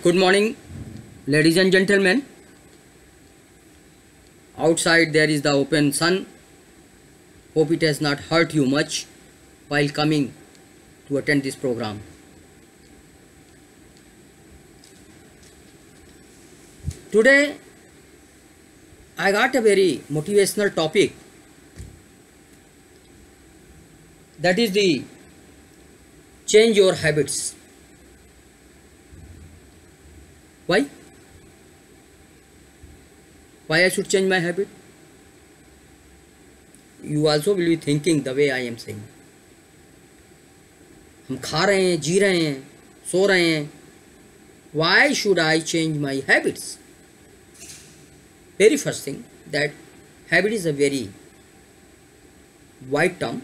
Good morning, ladies and gentlemen. Outside there is the open sun. Hope it has not hurt you much while coming to attend this program. Today I got a very motivational topic, that is the change your habits. Why? Why I should change my habit? You also will be thinking the way I am saying. हम खा रहे हैं, जी रहे हैं, सो रहे हैं. Why should I change my habits? Very first thing, that habit is a very wide term,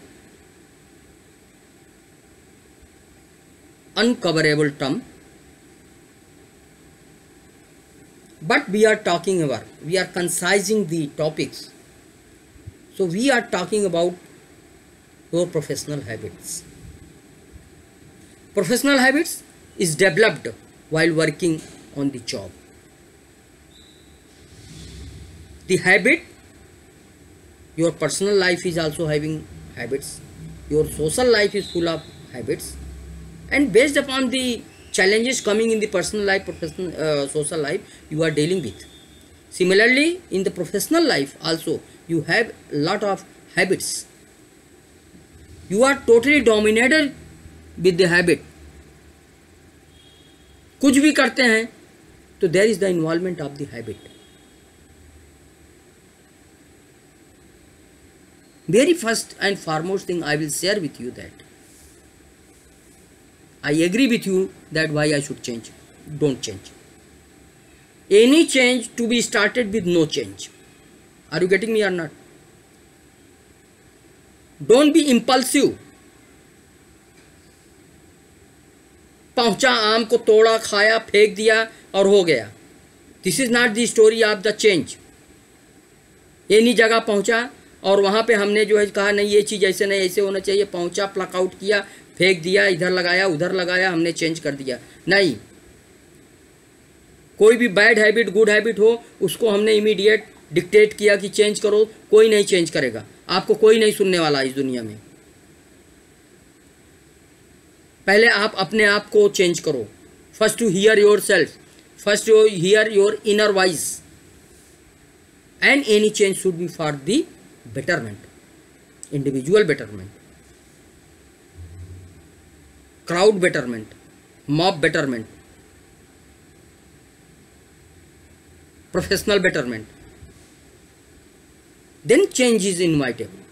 uncoverable term. But we are talking about, we are concising the topics. So we are talking about your professional habits. Professional habits is developed while working on the job. The habit, your personal life is also having habits. Your social life is full of habits. And based upon the challenges coming in the personal life, professional, social life, you are dealing with. Similarly, in the professional life also, you have a lot of habits. You are totally dominated with the habit. कुछ भी करते हैं तो there is the involvement of the habit. Very first and foremost thing I will share with you that I agree with you that why I should change. Don't change. Any change to be started with no change. Are you getting me or not? Don't be impulsive. पहुंचा, आम को तोड़ा, खाया, फेंक दिया और हो गया. This is not the story of the change. Any जगह पहुंचा और वहाँ पे हमने जो है कहा नहीं ये चीज़ ऐसे नहीं ऐसे होना चाहिए, पहुंचा, प्लक आउट किया, फेंक दिया, इधर लगाया उधर लगाया, हमने चेंज कर दिया. नहीं, कोई भी बैड हैबिट गुड हैबिट हो उसको हमने इमीडिएट डिक्टेट किया कि चेंज करो, कोई नहीं चेंज करेगा. आपको कोई नहीं सुनने वाला इस दुनिया में. पहले आप अपने आप को चेंज करो. First to hear your self, first to hear your inner voice, and any change should be for the betterment, individual betterment, crowd betterment, mob betterment, professional betterment. Then change is inevitable.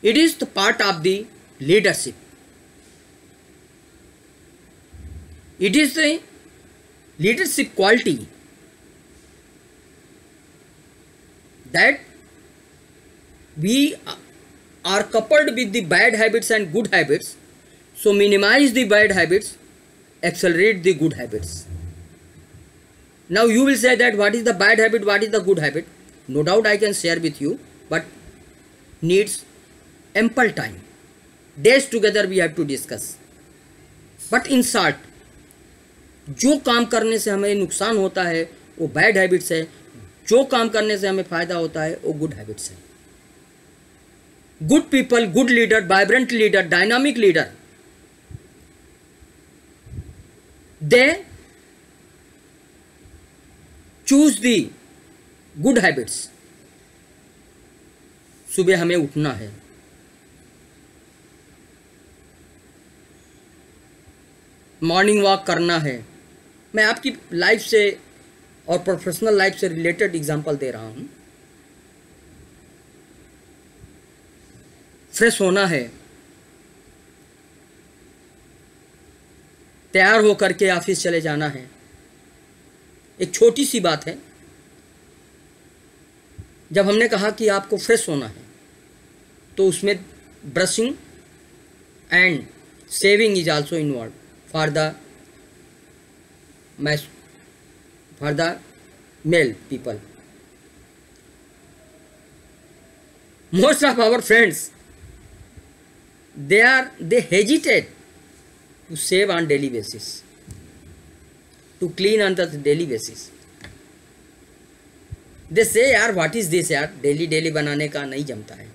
It is the part of the leadership. It is the leadership quality that we are coupled with the bad habits and good habits. So minimize the bad habits, accelerate the good habits. Now you will say that what is the bad habit, what is the good habit? No doubt I can share with you, but needs ample time. Days together we have to discuss. But in short, जो काम करने से हमें नुकसान होता है वो bad habits है, जो काम करने से हमें फायदा होता है वो गुड हैबिट्स है. Good people, good leader, vibrant leader, dynamic leader, they choose the good habits. सुबह हमें उठना है, मॉर्निंग वॉक करना है. मैं आपकी लाइफ से और प्रोफेशनल लाइफ से रिलेटेड एग्जांपल दे रहा हूं. फ्रेश होना है, तैयार होकर के ऑफिस चले जाना है. एक छोटी सी बात है. जब हमने कहा कि आपको फ्रेश होना है तो उसमें brushing and shaving is also involve for the male people. Most of our friends, they hesitate to shave on daily basis. to clean on the daily basis. They say यार what is this यार, daily बनाने का नहीं जमता है.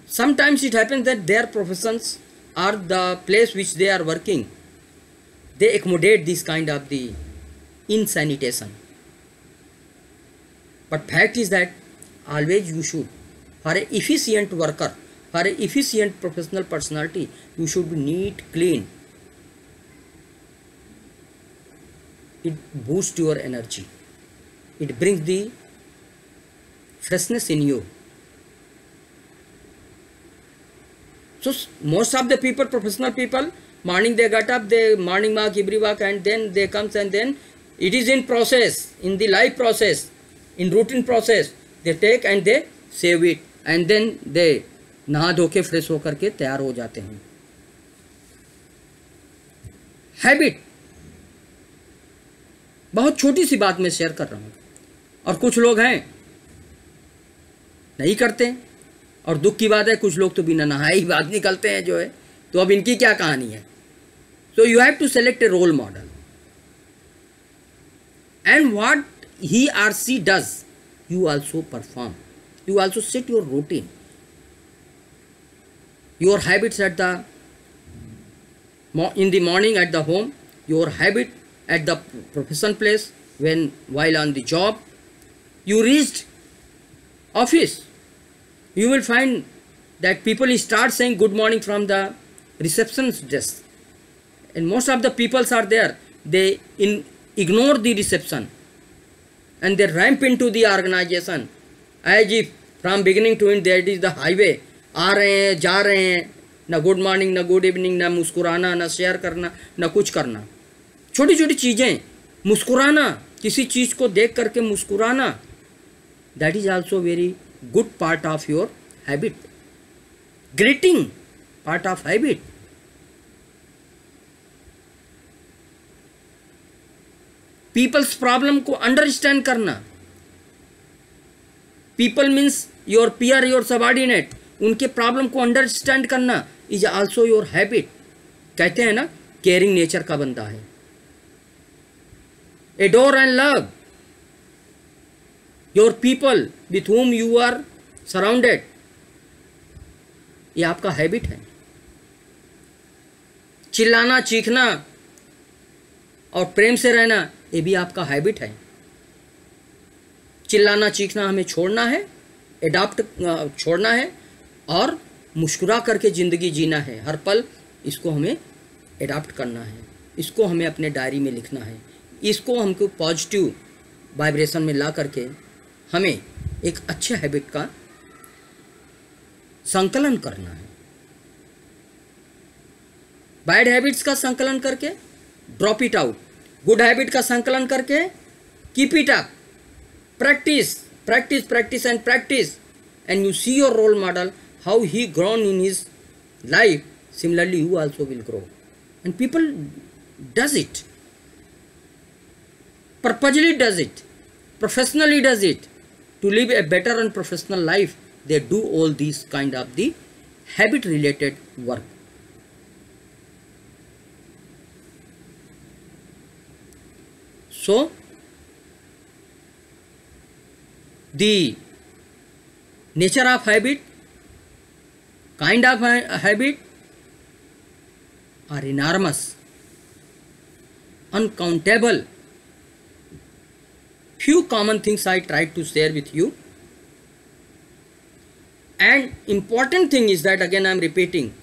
Sometimes it happens that their professions or the place which they are working, they accommodate this kind of the insanitation. But fact is that always you should, for an efficient worker, for an efficient professional personality, you should be neat, clean. It boosts your energy. It brings the freshness in you. So most of the people, professional people, morning they got up, they morning walk, every walk, and then they comes, and then it is in process, in the life process, in routine process, they take and they save it, and then they नहा धो के fresh होकर के तैयार हो जाते हैं. Habit, बहुत छोटी सी बात मैं शेयर कर रहा हूं, और कुछ लोग हैं नहीं करते, और दुख की बात है कुछ लोग तो बिना नहाए ही बात निकलते हैं जो है. तो अब इनकी क्या कहानी है? So you have to select a role model, and what he or she does, you also perform. You also set your routine, your habits at the in the morning at the home, your habit at the profession place, when while on the job. You reached office, you will find that people start saying good morning from the receptionist desk, and most of the peoples are there, they ignore the reception, and they ramp into the organization as if from beginning to end that is the highway. आ रहे हैं, जा रहे हैं, ना good morning, ना good evening, ना मुस्कुराना, ना शेयर करना, ना कुछ करना. छोटी छोटी चीज़ें, मुस्कुराना, किसी चीज़ को देख करके मुस्कुराना, that is also very good part of your habit. Greeting part of habit. People's problem को अंडरस्टैंड करना. People means your peer, your subordinate, उनके प्रॉब्लम को अंडरस्टैंड करना इज आल्सो योर हैबिट. कहते हैं ना, केयरिंग नेचर का बंदा है. Adore and love your people with whom you are surrounded, ये आपका हैबिट है. चिल्लाना, चीखना और प्रेम से रहना, ये भी आपका हैबिट है. चिल्लाना चीखना हमें छोड़ना है, एडॉप्ट छोड़ना है, और मुस्कुरा करके ज़िंदगी जीना है. हर पल इसको हमें एडॉप्ट करना है, इसको हमें अपने डायरी में लिखना है, इसको हमको पॉजिटिव वाइब्रेशन में ला करके हमें एक अच्छे हैबिट का संकलन करना है. बैड हैबिट्स का संकलन करके drop it out, good habit का संकलन करके keep it up. Practice practice practice and practice, and you see your role model, how he grown in his life, similarly you also will grow. And people does it, purposely does it, professionally does it, to live a better and professional life. They do all these kind of the habit related work. So the nature of habit, kind of habit are enormous, uncountable. Few common things I tried to share with you, and important thing is that, again I am repeating,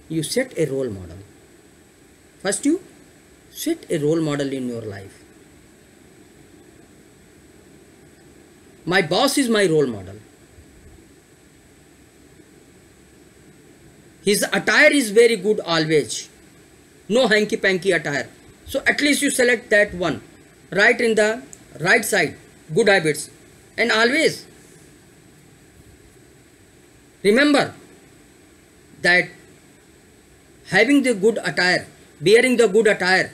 you set a role model. First you set a role model in your life. My boss is my role model. His attire is very good always, no hanky panky attire. So at least you select that one, right in the right side, good habits. And always remember that having the good attire, wearing the good attire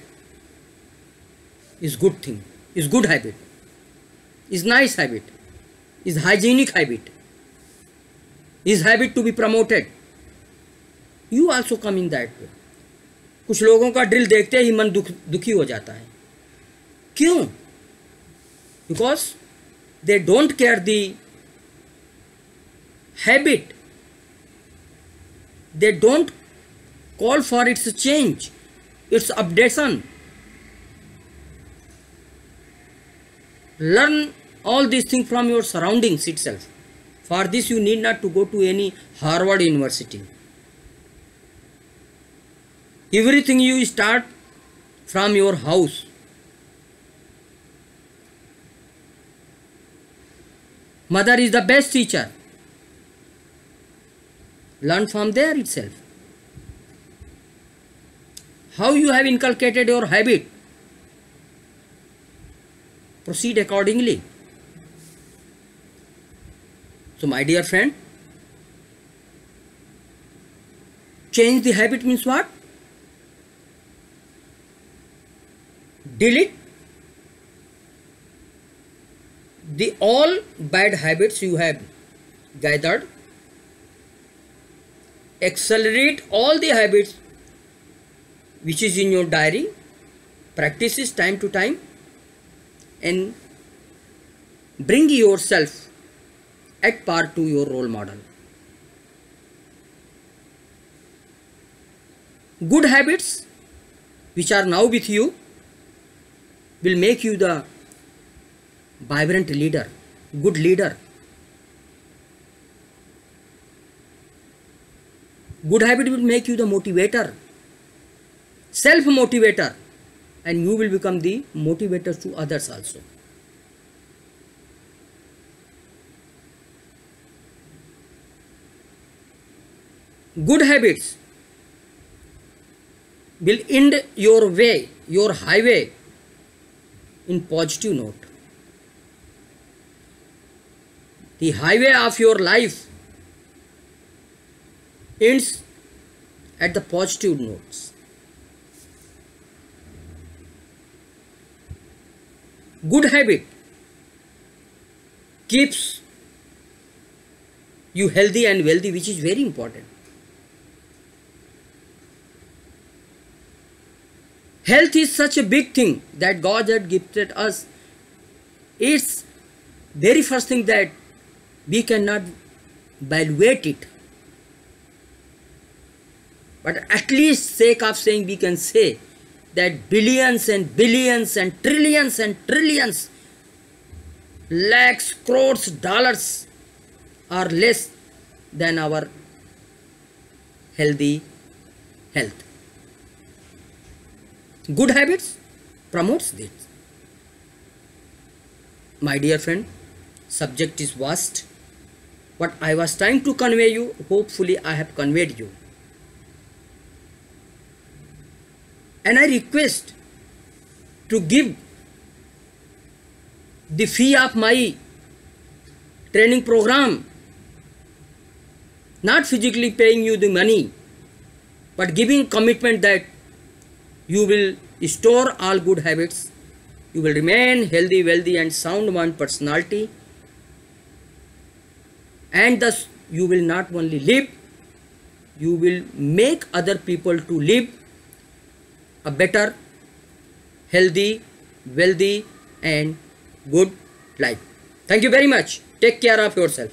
is good thing, is good habit, is nice habit, is hygienic habit, is habit to be promoted. You also come in that way. कुछ लोगों का drill देखते ही मन दुखी हो जाता है। क्यों? Because they don't care the habit, they don't call for its change, its updation. Learn all these things from your surroundings itself. For this you need not to go to any Harvard University. Everything you start from your house. Mother is the best teacher. Learn from there itself. How you have inculcated your habit, proceed accordingly. So my dear friend, change the habit means what? Delete the all bad habits you have gathered. Accelerate all the habits which is in your diary, practice this time to time, and bring yourself at par to your role model. Good habits which are now with you will make you the vibrant leader, good leader. Good habit will make you the motivator, self-motivator, and you will become the motivator to others also. Good habits will end your way, your highway, in positive note. The highway of your life ends at the positive notes. Good habit keeps you healthy and wealthy, which is very important. Health is such a big thing that God had gifted us. It's very first thing that we cannot evaluate it. But at least sake of saying, we can say that billions and billions and trillions, lakhs, crores, dollars are less than our healthy health. Good habits promotes this. My dear friend, subject is vast. What I was trying to convey you, hopefully I have conveyed you. And I request to give the fee of my training program, not physically paying you the money, but giving commitment that you will store all good habits, you will remain healthy, wealthy and sound mind personality, and thus you will not only live, you will make other people to live a better, healthy, wealthy and good life. Thank you very much. Take care of yourself.